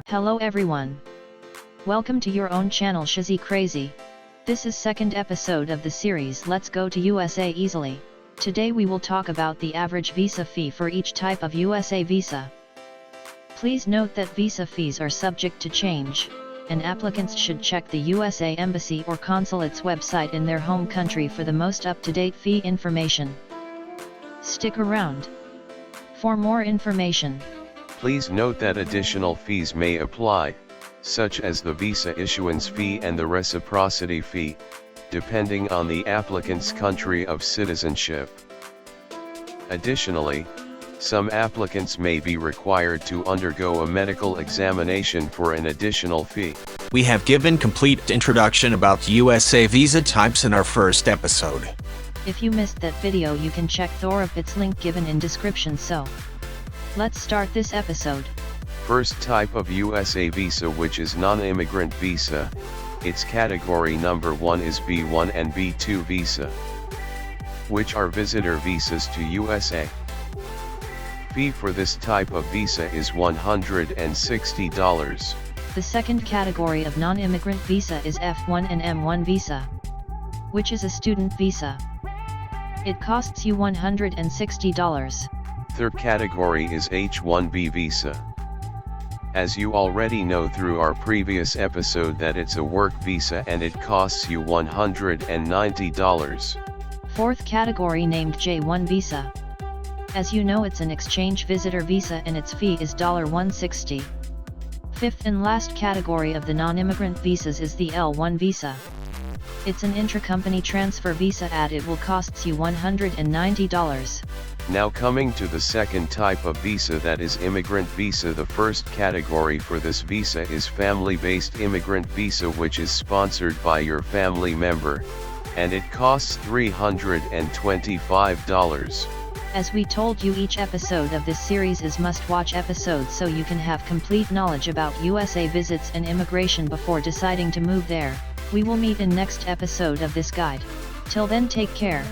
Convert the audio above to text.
Hello everyone. Welcome to your own channel Shizzy Crazy. This is second episode of the series Let's Go to USA Easily. Today we will talk about the average visa fee for each type of USA visa. Please note that visa fees are subject to change, and applicants should check the USA Embassy or Consulate's website in their home country for the most up-to-date fee information. Stick around for more information. Please note that additional fees may apply, such as the visa issuance fee and the reciprocity fee, depending on the applicant's country of citizenship. Additionally, some applicants may be required to undergo a medical examination for an additional fee. We have given complete introduction about USA visa types in our first episode. If you missed that video, you can check its link given in description. So, let's start this episode. First type of USA visa, which is non-immigrant visa. Its category number 1 is B1 and B2 visa, which are visitor visas to USA. Fee for this type of visa is $160. The second category of non-immigrant visa is F1 and M1 visa, which is a student visa. It costs you $160. Third category is H1B visa. As you already know through our previous episode that it's a work visa and it costs you $190. Fourth category named J1 visa. As you know, it's an exchange visitor visa and its fee is $160. Fifth and last category of the non-immigrant visas is the L1 visa. It's an intracompany transfer visa and it will cost you $190. Now coming to the second type of visa, that is immigrant visa. The first category for this visa is family-based immigrant visa, which is sponsored by your family member, and it costs $325. As we told you, each episode of this series is must-watch episodes so you can have complete knowledge about USA visits and immigration before deciding to move there. We will meet in next episode of this guide. Till then, take care.